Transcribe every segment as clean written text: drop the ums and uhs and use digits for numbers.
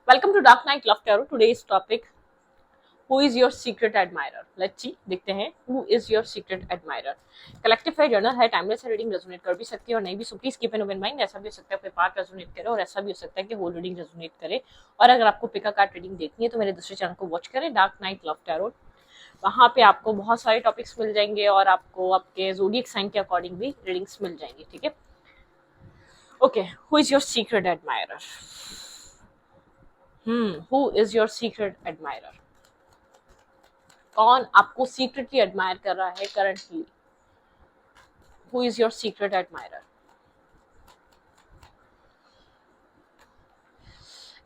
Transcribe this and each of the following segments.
Welcome to Dark Knight Love Tarot. Today's topic: Who is your secret admirer? Let's see. देखते हैं Who is your secret admirer? Collective है, journal है, timeless है, reading resonate कर भी सकती है और नहीं भी. So please keep an open mind. ऐसा भी हो सकता है कोई पार्ट रेजोनेट करे और ऐसा भी हो सकता है कि होल रीडिंग रेजोनेट करे. और अगर आपको पिका कार्ड रीडिंग देखनी है तो मेरे दूसरे चैनल को वॉच करें, डार्क नाइट लव टैरो. वहाँ पे आपको बहुत सारे टॉपिक्स मिल जाएंगे और आपको आपके ज़ोडिएक साइन के अकॉर्डिंग भी रीडिंग्स मिल जाएंगी. ठीक है. Okay. Who is your secret admirer? Who is your secret admirer? कौन आपको सीक्रेटली एडमायर कर रहा है currently? Who is your secret admirer?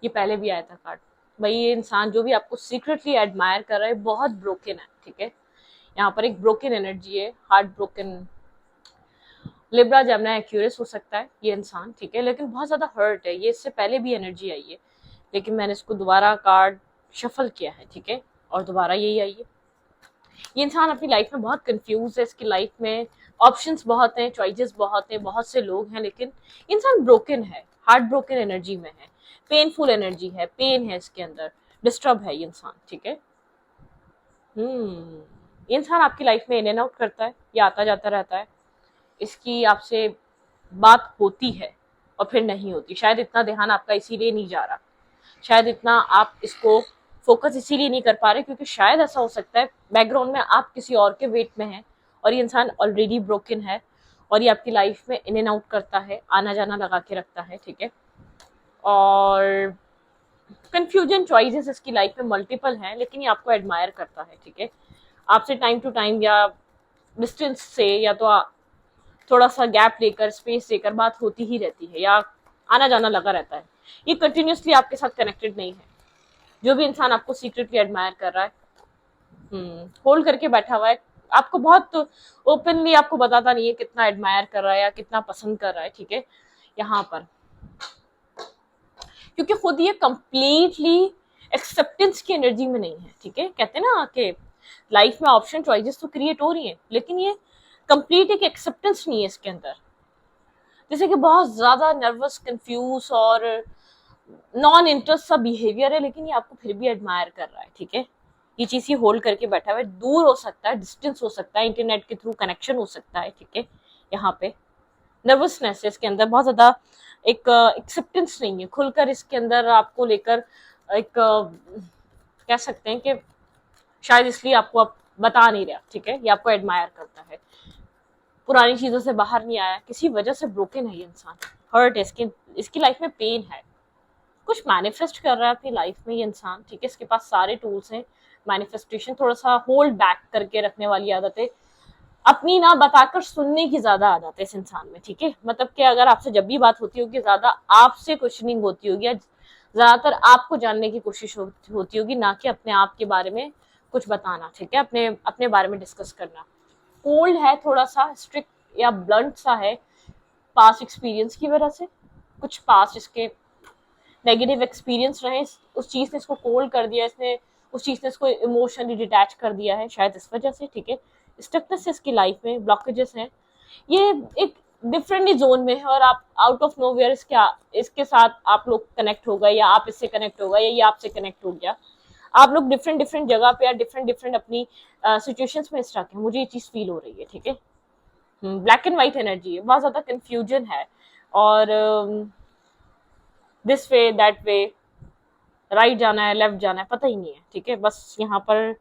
ये पहले भी आया था कार्ड. भाई ये इंसान जो भी आपको सीक्रेटली एडमायर कर रहा है बहुत ब्रोकन है. ठीक है. यहाँ पर एक ब्रोकन एनर्जी है, heart broken. Libra, Gemini, Aquarius हो सकता है ये इंसान. ठीक है. लेकिन बहुत ज्यादा हर्ट है. ये इससे पहले भी एनर्जी आई है लेकिन मैंने इसको दोबारा कार्ड शफल किया है. ठीक है. और दोबारा यही आई है. ये इंसान अपनी लाइफ में बहुत कंफ्यूज है. इसकी लाइफ में ऑप्शंस बहुत हैं, चॉइसेस बहुत हैं, बहुत से लोग हैं, लेकिन इंसान ब्रोकन है, हार्ट ब्रोकन एनर्जी में है, पेनफुल एनर्जी है, पेन है इसके अंदर, डिस्टर्ब है ये इंसान. ठीक है. ये इंसान आपकी लाइफ में इन एंड आउट करता है, ये आता जाता रहता है. इसकी आपसे बात होती है और फिर नहीं होती. शायद इतना ध्यान आपका इसीलिए नहीं जा रहा, शायद इतना आप इसको फोकस इसीलिए नहीं कर पा रहे क्योंकि शायद ऐसा हो सकता है बैकग्राउंड में आप किसी और के वेट में हैं और ये इंसान ऑलरेडी ब्रोकन है और ये आपकी लाइफ में इन एंड आउट करता है, आना जाना लगा के रखता है. ठीक है. और कंफ्यूजन चॉइसेस इसकी लाइफ में मल्टीपल हैं लेकिन ये आपको एडमायर करता है. ठीक है. आपसे टाइम टू टाइम या डिस्टेंस से या तो थोड़ा सा गैप लेकर, स्पेस लेकर बात होती ही रहती है या आना जाना लगा रहता है. ये कंटिन्यूसली आपके साथ कनेक्टेड नहीं है. जो भी इंसान आपको सीक्रेटली एडमायर कर रहा है, होल्ड करके बैठा हुआ है, आपको बहुत ओपनली आपको बताता नहीं है कितना एडमायर कर रहा है या कितना पसंद कर रहा है. ठीक है. यहाँ पर क्योंकि खुद ये कंप्लीटली एक्सेप्टेंस की एनर्जी में नहीं है. ठीक है. कहते हैं ना कि लाइफ में ऑप्शन चॉइसेस तो क्रिएट हो रही हैं लेकिन ये कंप्लीट एक एक्सेप्टेंस नहीं है इसके अंदर. जैसे कि बहुत ज्यादा नर्वस, कंफ्यूज और नॉन इंटरेस्ट सा बिहेवियर है लेकिन ये आपको फिर भी एडमायर कर रहा है. ठीक है. ये चीज ही होल्ड करके बैठा हुआ है. दूर हो सकता है, डिस्टेंस हो सकता है, इंटरनेट के थ्रू कनेक्शन हो सकता है. ठीक है. यहाँ पे नर्वसनेस है इसके अंदर, बहुत ज्यादा एक एक्सेप्टेंस नहीं है खुलकर इसके अंदर आपको लेकर. एक कह सकते हैं कि शायद इसलिए आपको आप बता नहीं रहा. ठीक है. ये आपको एडमायर करता है, पुरानी चीजों से बाहर नहीं आया, किसी वजह से ब्रोकन है ये इंसान, हर्ट है इसकी लाइफ में पेन है, कुछ मैनिफेस्ट कर रहा है अपनी लाइफ में ये इंसान. ठीक है. इसके पास सारे टूल्स हैं मैनिफेस्टेशन. थोड़ा सा होल्ड बैक करके रखने वाली आदत है, अपनी ना बताकर सुनने की ज्यादा आदत है इस इंसान में. ठीक है. मतलब कि अगर आपसे जब भी बात होती होगी ज्यादा आपसे क्वेश्चनिंग होती होगी या ज्यादातर आपको जानने की कोशिश होती होगी, ना कि अपने आप के बारे में कुछ बताना. ठीक है. अपने अपने बारे में डिस्कस करना. कोल्ड है, थोड़ा सा स्ट्रिक्ट या ब्लंट सा है पास्ट एक्सपीरियंस की वजह से. कुछ पास्ट इसके नेगेटिव एक्सपीरियंस रहे, उस चीज ने इसको कोल्ड कर दिया, इसने उस चीज ने इसको इमोशनली डिटैच कर दिया है शायद इस वजह से. ठीक है. स्टकनेस इसकी लाइफ में, ब्लॉकेजेस हैं, ये एक डिफरेंट जोन में है और आप आउट ऑफ नोवेयर इसके साथ आप लोग कनेक्ट हो गए या आप इससे कनेक्ट हो गए या ये आपसे कनेक्ट हो गया. आप लोग डिफरेंट डिफरेंट जगह पे या डिफरेंट डिफरेंट अपनी सिचुएशंस में स्टक है. मुझे ये चीज फील हो रही है. ठीक है. ब्लैक एंड व्हाइट एनर्जी है, बहुत ज्यादा कंफ्यूजन है और this way that way, right जाना है, लेफ्ट जाना है, पता ही नहीं है. ठीक है. बस यहाँ पर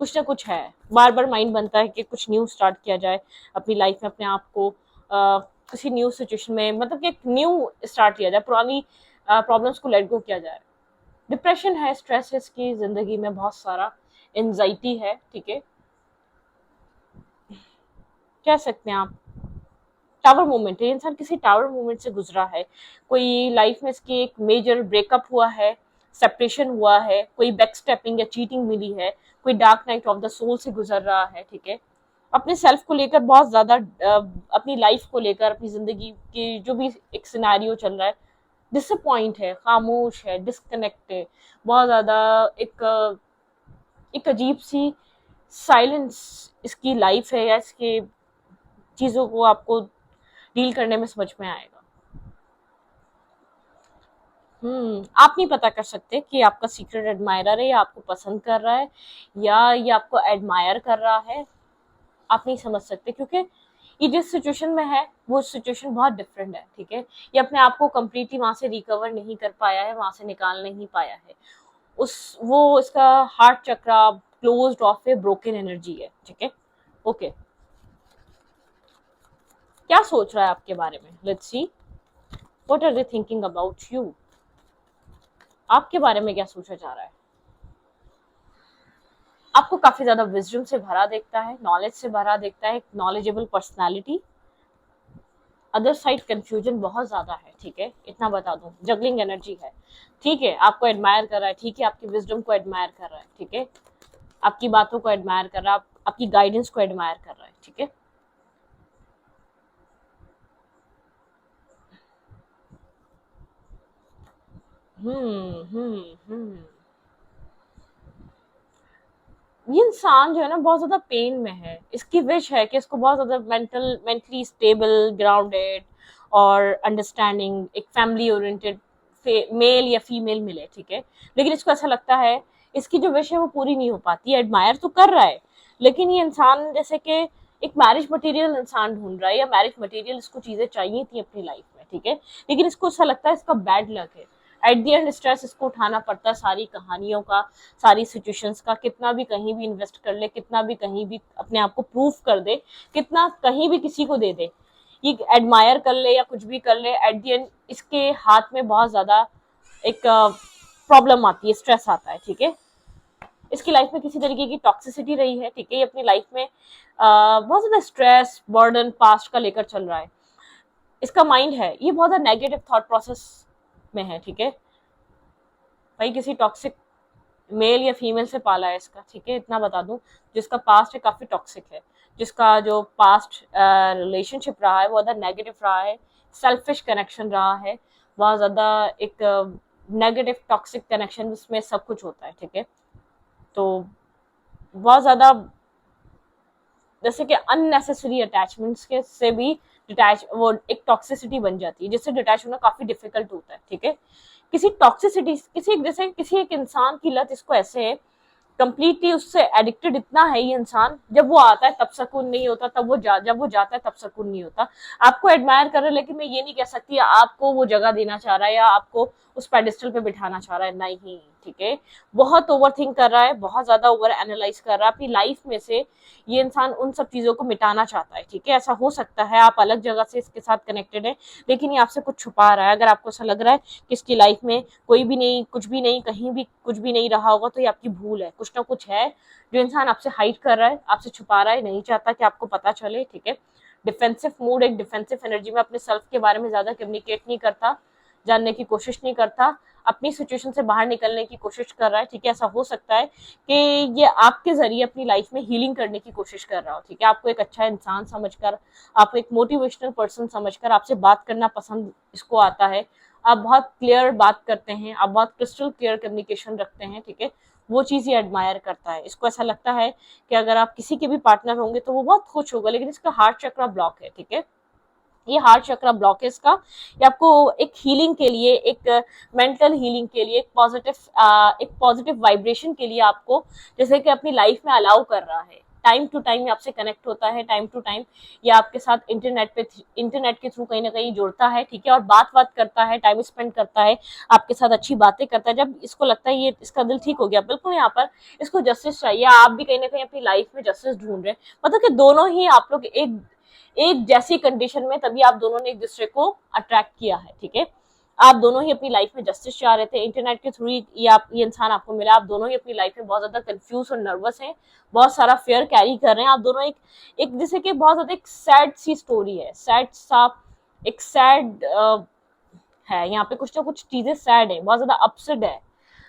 कुछ ना कुछ है, बार बार माइंड बनता है कि कुछ न्यू स्टार्ट किया जाए अपनी लाइफ में, अपने आप को किसी न्यू सिचुएशन में, मतलब कि एक न्यू स्टार्ट किया जाए, पुरानी प्रॉब्लम्स को लेट गो किया जाए. डिप्रेशन है, स्ट्रेस है इसकी जिंदगी में बहुत सारा, एंजाइटी है. ठीक है. कह सकते हैं आप टावर मोमेंट है. इंसान किसी टावर मोमेंट से गुजरा है. कोई लाइफ में इसकी एक मेजर ब्रेकअप हुआ है, सेपरेशन हुआ है, कोई बैक स्टेपिंग या चीटिंग मिली है, कोई dark night of the soul से गुजर रहा है. ठीक है. अपने सेल्फ को लेकर बहुत ज्यादा, अपनी लाइफ को लेकर, अपनी जिंदगी की जो भी एक सिनेरियो चल रहा है, डिसअपॉइंट है, खामोश है, डिस्कनेक्ट है, बहुत ज्यादा एक अजीब सी साइलेंस इसकी लाइफ है या इसके चीजों को आपको डील करने में समझ में आएगा. आप नहीं पता कर सकते कि आपका सीक्रेट एडमायरर है या आपको पसंद कर रहा है या ये आपको एडमायर कर रहा है। आप नहीं समझ सकते क्योंकि ये जिस सिचुएशन में है वो सिचुएशन बहुत डिफरेंट है, ठीक है। ये अपने आप को कम्प्लीटली वहां से रिकवर नहीं कर पाया है, वहां से निकाल नहीं पाया है। उस वो इसका हार्ट चक्रा क्लोज्ड ऑफ है, ब्रोकन एनर्जी है, ठीक है। ओके, क्या सोच रहा है आपके बारे में? Let's see what are they thinking about you. आपके बारे में क्या सोचा जा रहा है? आपको काफी ज्यादा विजडम से भरा देखता है, नॉलेज से भरा देखता है, knowledgeable personality. Other side confusion बहुत ज्यादा है, ठीक है, इतना बता दूं। जगलिंग एनर्जी है, ठीक है। आपको एडमायर कर रहा है, ठीक है, आपकी विजडम को एडमायर कर रहा है, ठीक है, आपकी बातों को एडमायर कर रहा है, आपकी गाइडेंस को एडमायर कर रहा है, ठीक है। हम्म। ये इंसान जो है ना बहुत ज्यादा पेन में है। इसकी विश है कि इसको बहुत ज्यादा मेंटली स्टेबल, ग्राउंडेड और अंडरस्टैंडिंग एक फैमिली ओरिएंटेड मेल या फीमेल मिले, ठीक है। लेकिन इसको ऐसा लगता है इसकी जो विश है वो पूरी नहीं हो पाती। एडमायर तो कर रहा है लेकिन ये इंसान जैसे कि एक मैरिज मटेरियल इंसान ढूंढ रहा है या मैरिज मटेरियल इसको चीजें चाहिए थी अपनी लाइफ में, ठीक है। लेकिन इसको ऐसा लगता है इसका बैड लक है। एट द एंड स्ट्रेस इसको उठाना पड़ता है सारी कहानियों का, सारी सिचुएशंस का। कितना भी कहीं भी इन्वेस्ट कर ले, कितना भी कहीं भी अपने आप को प्रूफ कर दे, कितना कहीं भी किसी को दे दे, ये एडमायर कर ले या कुछ भी कर ले, एट द एंड इसके हाथ में बहुत ज्यादा एक प्रॉब्लम आती है, स्ट्रेस आता है, ठीक है। इसकी लाइफ में किसी तरीके की टॉक्सिसिटी रही है, ठीक है। ये अपनी लाइफ में बहुत ज्यादा स्ट्रेस, बर्डन पास्ट का लेकर चल रहा है। इसका माइंड है ये बहुत ज्यादा नेगेटिव थॉट प्रोसेस में है, ठीक है। भाई किसी टॉक्सिक मेल या फीमेल से पाला है इसका, ठीक है, इतना बता दूं। जिसका पास्ट है काफी टॉक्सिक है, जिसका जो पास्ट रिलेशनशिप रहा है वो ज्यादा नेगेटिव रहा है, सेल्फिश कनेक्शन रहा है, बहुत ज्यादा एक नेगेटिव टॉक्सिक कनेक्शन जिसमें सब कुछ होता है, ठीक है। तो बहुत ज्यादा जैसे कि अननेसेसरी अटैचमेंट्स के से भी डिटैच वो एक टॉक्सिसिटी बन जाती है, जिससे डिटैच होना काफी डिफिकल्ट होता है, ठीक है। किसी टॉक्सिसिटी किसी जैसे किसी एक इंसान की लत इसको ऐसे है, कंप्लीटली उससे एडिक्टेड इतना है ये इंसान, जब वो आता है तब सुकून नहीं होता, जब वो जाता है तब सुकून नहीं होता। आपको एडमायर कर रहा है लेकिन मैं ये नहीं कह सकती आपको वो जगह देना चाह रहा है या आपको उस पेडिस्टल पे बिठाना चाह रहा है, नहीं, ठीक है। बहुत ओवर थिंक कर रहा है, बहुत ज्यादा ओवर एनालाइज कर रहा है अपनी लाइफ में से। ये इंसान उन सब चीजों को मिटाना चाहता है, ठीक है। ऐसा हो सकता है आप अलग जगह से इसके साथ कनेक्टेड है लेकिन ये आपसे कुछ छुपा रहा है। अगर आपको ऐसा लग रहा है कि इसकी लाइफ में कोई भी नहीं, कुछ भी नहीं, कहीं भी कुछ भी नहीं रहा होगा, तो ये आपकी भूल है। कुछ ना कुछ है जो इंसान आपसे हाइड कर रहा है, आपसे छुपा रहा है, नहीं चाहता कि आपको पता चले, ठीक है। डिफेंसिव मूड, एक डिफेंसिव एनर्जी में अपने सेल्फ के बारे में ज्यादा कम्युनिकेट नहीं करता, जानने की कोशिश नहीं करता, अपनी सिचुएशन से बाहर निकलने की कोशिश कर रहा है, ठीक है। ऐसा हो सकता है कि ये आपके जरिए अपनी लाइफ में हीलिंग करने की कोशिश कर रहा हो, ठीक है। आपको एक अच्छा इंसान समझकर, आपको एक मोटिवेशनल पर्सन समझकर आपसे बात करना पसंद इसको आता है। आप बहुत क्लियर बात करते हैं, आप बहुत क्रिस्टल क्लियर कम्युनिकेशन रखते हैं, ठीक है। वो चीज ये एडमायर करता है। इसको ऐसा लगता है कि अगर आप किसी के भी पार्टनर होंगे तो वो बहुत खुश होगा, लेकिन इसका हार्ट चक्र ब्लॉक है, ठीक है। ये हार्ट चक्र ब्लॉक है इसका। ये आपको एक हीलिंग के लिए, एक मेंटल हीलिंग के लिए, एक पॉजिटिव वाइब्रेशन के लिए आपको जैसे कि अपनी लाइफ में अलाउ कर रहा है। टाइम टू टाइम आपसे कनेक्ट होता है, टाइम टू टाइम ये आपके साथ इंटरनेट के थ्रू कहीं ना कहीं जुड़ता है, ठीक है। और बात करता है, टाइम स्पेंड करता है, आपके साथ अच्छी बातें करता है। जब इसको लगता है ये इसका दिल ठीक हो गया, बिल्कुल यहाँ पर इसको जस्टिस चाहिए, आप भी कहीं ना कहीं अपनी लाइफ में जस्टिस ढूंढ रहे हैं, मतलब कि दोनों ही आप लोग एक एक जैसी कंडीशन में, तभी आप दोनों ने एक दूसरे को अट्रैक्ट किया है, ठीक है। आप दोनों ही अपनी लाइफ में जस्टिस चाह रहे थे, इंटरनेट के थ्रू ये इंसान आपको मिला। आप दोनों ही अपनी लाइफ में बहुत ज्यादा कंफ्यूज और नर्वस हैं, बहुत सारा फेयर कैरी कर रहे हैं। आप दोनों एक जैसे कि बहुत ज्यादा एक सैड सी स्टोरी है, सैड सा एक सैड है यहाँ पे, कुछ ना कुछ चीजें सैड है, बहुत ज्यादा अपसेट है,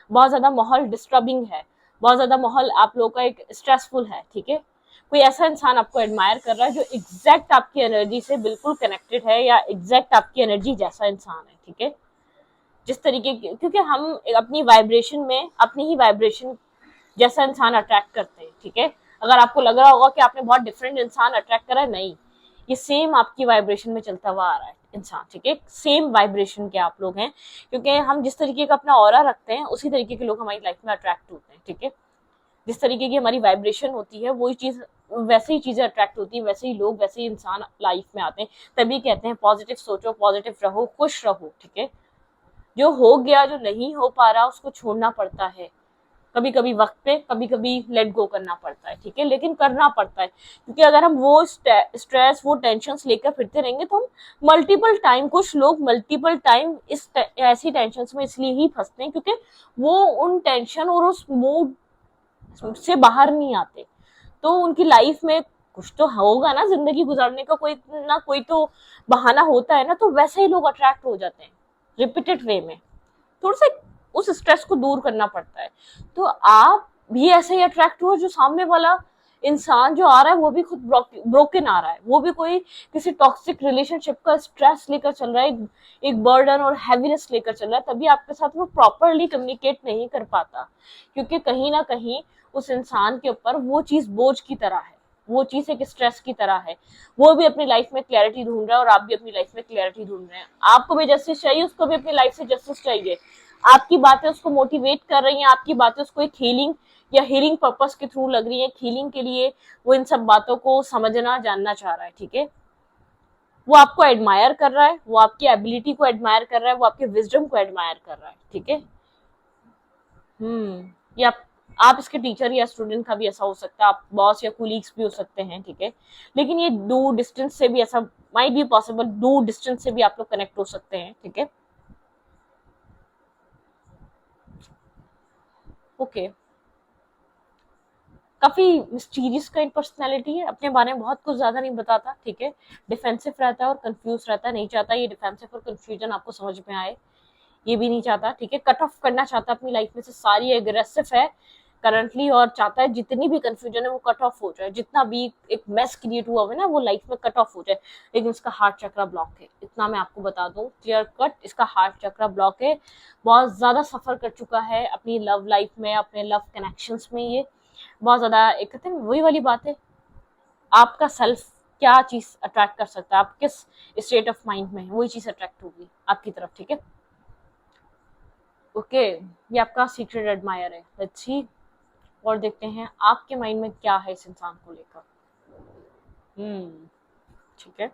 बहुत ज्यादा माहौल डिस्टर्बिंग है, बहुत ज्यादा माहौल आप लोगों का एक स्ट्रेसफुल है, ठीक है। कोई ऐसा इंसान आपको एडमायर कर रहा है जो एग्जैक्ट आपकी एनर्जी से बिल्कुल कनेक्टेड है या एग्जैक्ट आपकी एनर्जी जैसा इंसान है, ठीक है। जिस तरीके की, क्योंकि हम अपनी वाइब्रेशन में अपनी ही वाइब्रेशन जैसा इंसान अट्रैक्ट करते हैं, ठीक है। अगर आपको लग रहा होगा कि आपने बहुत डिफरेंट इंसान अट्रैक्ट करा है, नहीं, ये सेम आपकी वाइब्रेशन में चलता हुआ आ रहा है, इंसान, ठीक है, सेम वाइब्रेशन के आप लोग हैं, क्योंकि हम जिस तरीके का अपना ऑरा रखते हैं उसी तरीके के लोग हमारी लाइफ में अट्रैक्ट होते हैं, ठीक है। जिस तरीके की हमारी वाइब्रेशन होती है वही चीज, वैसे ही चीजें अट्रैक्ट होती है, वैसे ही लोग, वैसे ही इंसान लाइफ में आते हैं। तभी कहते हैं पॉजिटिव सोचो, पॉजिटिव रहो, खुश रहो, ठीक है। जो हो गया, जो नहीं हो पा रहा उसको छोड़ना पड़ता है, कभी कभी वक्त पे, कभी कभी लेट गो करना पड़ता है, ठीक है, लेकिन करना पड़ता है, क्योंकि अगर हम वो स्ट्रेस, वो टेंशन लेकर फिरते रहेंगे तो हम मल्टीपल टाइम, कुछ लोग मल्टीपल टाइम इस ऐसी टेंशन में इसलिए ही फंसते हैं क्योंकि वो उन टेंशन और उस मूड से बाहर नहीं आते। तो उनकी लाइफ में कुछ तो होगा ना, जिंदगी गुजारने का कोई ना कोई तो बहाना होता है ना, तो वैसे ही लोग अट्रैक्ट हो जाते हैं रिपीटेड वे में। थोड़ा सा उस स्ट्रेस को दूर करना पड़ता है। तो आप भी ऐसे ही अट्रैक्ट हो, जो सामने वाला इंसान जो आ रहा है वो भी खुद ब्रोकन आ रहा है, वो भी कोई किसी टॉक्सिक रिलेशनशिप का स्ट्रेस लेकर चल रहा है, एक बर्डन और हैवीनेस लेकर चल रहा है, तभी आपके साथ वो प्रॉपरली कम्युनिकेट नहीं कर पाता, क्योंकि कहीं ना कहीं उस इंसान के ऊपर वो चीज बोझ की तरह है, वो चीज एक स्ट्रेस की तरह है। वो भी अपनी लाइफ में क्लैरिटी ढूंढ रहा है और आप भी अपनी लाइफ में क्लैरिटी ढूंढ रहे हैं। आपको भी जस्टिस चाहिए, उसको भी अपनी लाइफ से जस्टिस चाहिए। आपकी बातें उसको मोटिवेट कर रही हैं, आपकी बातें उसको एक हीलिंग या हीलिंग पर्पस के थ्रू लग रही है, हीलिंग के लिए वो इन सब बातों को समझना, जानना चाह रहा है, ठीक है। वो आपको एडमायर कर रहा है, वो आपकी एबिलिटी को एडमायर कर रहा है, वो आपके विजडम को एडमायर कर रहा है, ठीक है। या आप इसके टीचर या स्टूडेंट का भी ऐसा हो सकता है, आप बॉस या कुलीग्स भी हो सकते हैं, ठीक है। लेकिन ये दूर डिस्टेंस से भी ऐसा माइट बी पॉसिबल, दूर डिस्टेंस से भी आप लोग कनेक्ट हो सकते हैं, ठीक है। ओके, काफी मिस्टीरियस का पर्सनैलिटी है, अपने बारे में बहुत कुछ ज्यादा नहीं बताता, ठीक है। डिफेंसिव रहता है और कंफ्यूज रहता है, नहीं चाहता ये डिफेंसिव और कंफ्यूजन आपको समझ में आए, ये भी नहीं चाहता, ठीक है। कट ऑफ करना चाहता है अपनी लाइफ में से सारी, एग्रेसिव है करंटली और चाहता है जितनी भी कंफ्यूजन है वो कट ऑफ हो जाए, जितना भी एक मेस क्रिएट हुआ है ना वो लाइफ में कट ऑफ हो जाए। लेकिन इसका हार्ट चक्रा ब्लॉक है, इतना मैं आपको बता दूं क्लियर कट, इसका हार्ट चक्रा ब्लॉक है। बहुत ज्यादा सफर कर चुका है अपनी लव लाइफ में, अपने लव कनेक्शंस में, ये बहुत ज्यादा, एक कहते हैं वही वाली बात है, आपका सेल्फ क्या चीज अट्रैक्ट कर सकता है, आप किस स्टेट ऑफ माइंड में है, वही चीज अट्रैक्ट होगी आपकी तरफ, ठीक है। ओके, ये आपका सीक्रेट एडमायर है, लेट्स सी, और देखते हैं आपके माइंड में क्या है इस इंसान को लेकर। ठीक है,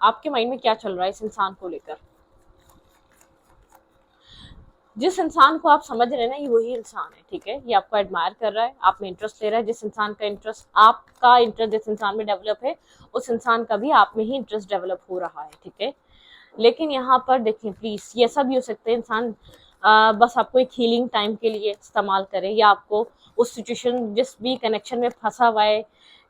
आपके माइंड में क्या चल रहा है इस इंसान को लेकर। जिस इंसान को आप समझ रहे हैं ना, ये वही इंसान है, ठीक है। ये आपको एडमायर कर रहा है, आप में इंटरेस्ट ले रहा है, जिस इंसान का इंटरेस्ट, आपका इंटरेस्ट जिस इंसान में डेवलप है, उस इंसान का भी आप में ही इंटरेस्ट डेवलप हो रहा है, ठीक है। लेकिन यहाँ पर देखिए प्लीज, ये ऐसा भी हो सकता है इंसान बस आपको एक हीलिंग टाइम के लिए इस्तेमाल करे, या आपको उस सिचुएशन, जिस भी कनेक्शन में फंसा हुआ है,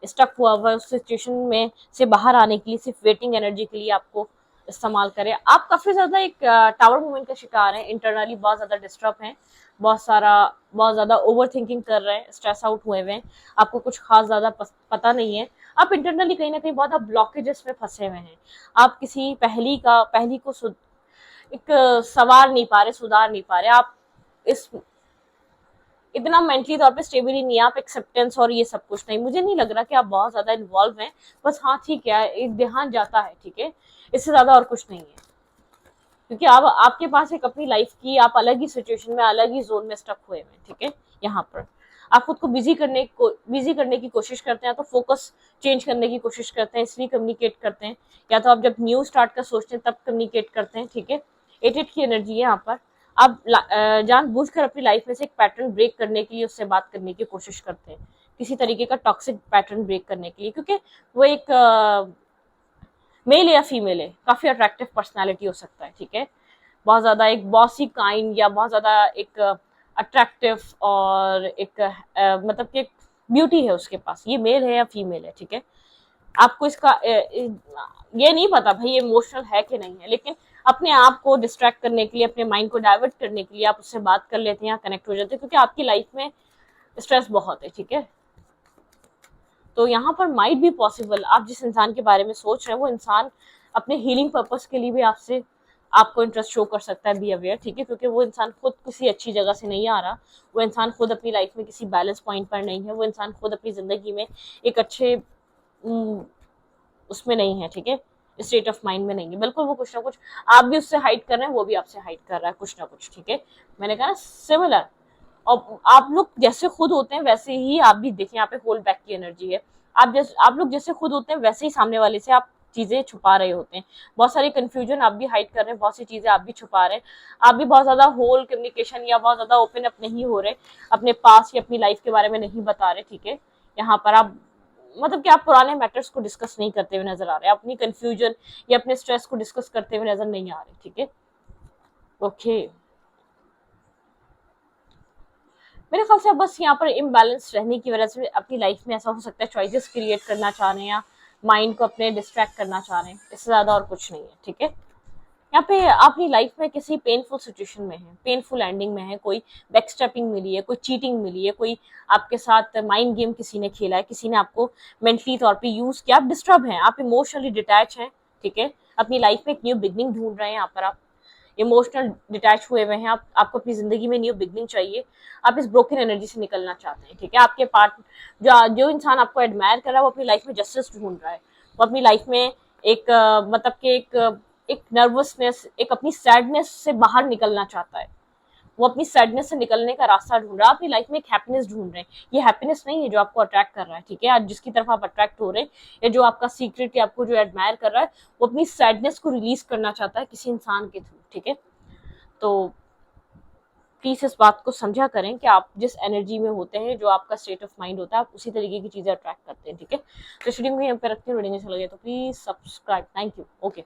स्टक हुआ हुआ है, उस सिचुएशन में से बाहर आने के लिए सिर्फ वेटिंग एनर्जी के लिए आपको इस्तेमाल करें। आप काफी ज्यादा एक टावर मूवमेंट का शिकार हैं, इंटरनली बहुत ज्यादा डिस्टर्ब हैं, बहुत ज्यादा ओवर थिंकिंग कर रहे हैं, स्ट्रेस आउट हुए हुए हैं, आपको कुछ खास ज्यादा पता नहीं है, आप इंटरनली कहीं ना कहीं बहुत ब्लॉकेजेस में फंसे हुए हैं। आप किसी पहली को एक सवार नहीं पा रहे, सुधार नहीं पा रहे, आप इस इतना मेंटली तौर पे स्टेबल ही नहीं है, आप एक्सेप्टेंस और ये सब कुछ नहीं, मुझे नहीं लग रहा कि आप बहुत ज्यादा इन्वॉल्व हैं, बस हाँ ठीक है, एक ध्यान जाता है, ठीक है, इससे ज्यादा और कुछ नहीं है। क्योंकि आप, आपके पास एक अपनी लाइफ की, आप अलग ही सिचुएशन में, अलग ही जोन में स्टक हुए हैं, ठीक है। यहाँ पर आप खुद को बिजी करने की कोशिश करते हैं, तो फोकस चेंज करने की कोशिश करते हैं, इसलिए कम्युनिकेट करते हैं, या तो आप जब न्यू स्टार्ट का सोचते हैं तब कम्युनिकेट करते हैं, ठीक है। 8 की एनर्जी है यहाँ पर, आप जानबूझकर अपनी लाइफ में से एक पैटर्न ब्रेक करने के लिए उससे बात करने की कोशिश करते हैं, किसी तरीके का टॉक्सिक पैटर्न ब्रेक करने के लिए, क्योंकि वो एक मेल या फीमेल है, काफी अट्रैक्टिव पर्सनालिटी हो सकता है, ठीक है। बहुत ज्यादा एक बॉसी काइंड, या बहुत ज्यादा एक अट्रैक्टिव और एक मतलब कि ब्यूटी है उसके पास, ये मेल है या फीमेल है, ठीक है। आपको इसका ये नहीं पता भाई ये इमोशनल है कि नहीं है, लेकिन अपने आप को डिस्ट्रैक्ट करने के लिए, अपने माइंड को डाइवर्ट करने के लिए आप उससे बात कर लेते हैं या कनेक्ट हो जाते हैं, क्योंकि आपकी लाइफ में स्ट्रेस बहुत है, ठीक है। तो यहाँ पर माइट भी पॉसिबल, आप जिस इंसान के बारे में सोच रहे हैं वो इंसान अपने हीलिंग पर्पस के लिए भी आपसे आपको इंटरेस्ट शो कर सकता है, बी अवेयर, ठीक है, क्योंकि वो इंसान खुद किसी अच्छी जगह से नहीं आ रहा, वो इंसान खुद अपनी लाइफ में किसी बैलेंस पॉइंट पर नहीं है, वो इंसान खुद अपनी ज़िंदगी में एक अच्छे उसमें नहीं है, ठीक है, स्टेट ऑफ माइंड में नहीं है, बिल्कुल वो कुछ ना कुछ आप भी उससे हाइड कर रहे हैं, वो भी आपसे हाइड कर रहा है कुछ ना कुछ, ठीक है। मैंने कहा ना सिमिलर, और आप लोग जैसे खुद होते हैं वैसे ही आप भी देखें, यहाँ पे होल्ड बैक की एनर्जी है। आप लोग जैसे खुद होते हैं वैसे ही सामने वाले से आप चीजें छुपा रहे होते हैं, बहुत सारी कंफ्यूजन आप भी हाइड कर रहे हैं, बहुत सी चीजें आप भी छुपा रहे हैं, आप भी बहुत ज्यादा होल कम्युनिकेशन या बहुत ज्यादा ओपन अप नहीं हो रहे, अपने पास या अपनी लाइफ के बारे में नहीं बता रहे, ठीक है। यहाँ पर आप मतलब कि आप पुराने मैटर्स को डिस्कस नहीं करते हुए नजर आ रहे, अपनी कंफ्यूजन या अपने स्ट्रेस को डिस्कस करते हुए नजर नहीं आ रहे, ठीक है। ओके, मेरे ख्याल से बस यहाँ पर इम्बैलेंस रहने की वजह से अपनी लाइफ में ऐसा हो सकता है चॉइसेस क्रिएट करना चाह रहे हैं या माइंड को अपने डिस्ट्रैक्ट करना चाह रहे हैं, इससे ज्यादा और कुछ नहीं है, ठीक है। यहाँ पे अपनी लाइफ में किसी पेनफुल सिचुएशन में है, पेनफुल एंडिंग में है, कोई बैकस्टेपिंग मिली है, कोई चीटिंग मिली है, कोई आपके साथ माइंड गेम किसी ने खेला है, किसी ने आपको मेंटली तौर पे यूज किया, आप डिस्टर्ब हैं, आप इमोशनली डिटैच हैं, ठीक है, अपनी लाइफ में एक न्यू बिगनिंग ढूंढ रहे हैं, यहाँ पर आप इमोशनल डिटैच हुए हुए हैं, आपको अपनी जिंदगी में न्यू बिगनिंग चाहिए, आप इस ब्रोकन एनर्जी से निकलना चाहते हैं, ठीक है। आपके पार्ट जो इंसान आपको एडमायर कर रहा है वो अपनी लाइफ में जस्टिस ढूंढ रहा है, वो अपनी लाइफ में एक मतलब कि एक नर्वसनेस, एक अपनी सैडनेस से बाहर निकलना चाहता है, वो अपनी सैडनेस से निकलने का रास्ता ढूंढ रहा है, अपनी लाइफ में एक हैप्पीनेस ढूंढ रहे हैं, ये हैप्पीनेस नहीं है जो आपको अट्रैक्ट कर रहा है, ठीक है, आज जिसकी तरफ आप अट्रैक्ट हो रहे हैं या जो आपका सीक्रेट या आपको जो एडमायर कर रहा है वो अपनी सैडनेस को रिलीज करना चाहता है किसी इंसान के थ्रू, ठीक है। तो प्लीज इस बात को समझा करें कि आप जिस एनर्जी में होते हैं, जो आपका स्टेट ऑफ माइंड होता है, आप उसी तरीके की चीजें अट्रैक्ट करते हैं, ठीक है। तो वीडियो को यहाँ पे रखते हैं, वीडियो अच्छा लगे तो please subscribe, thank you, okay.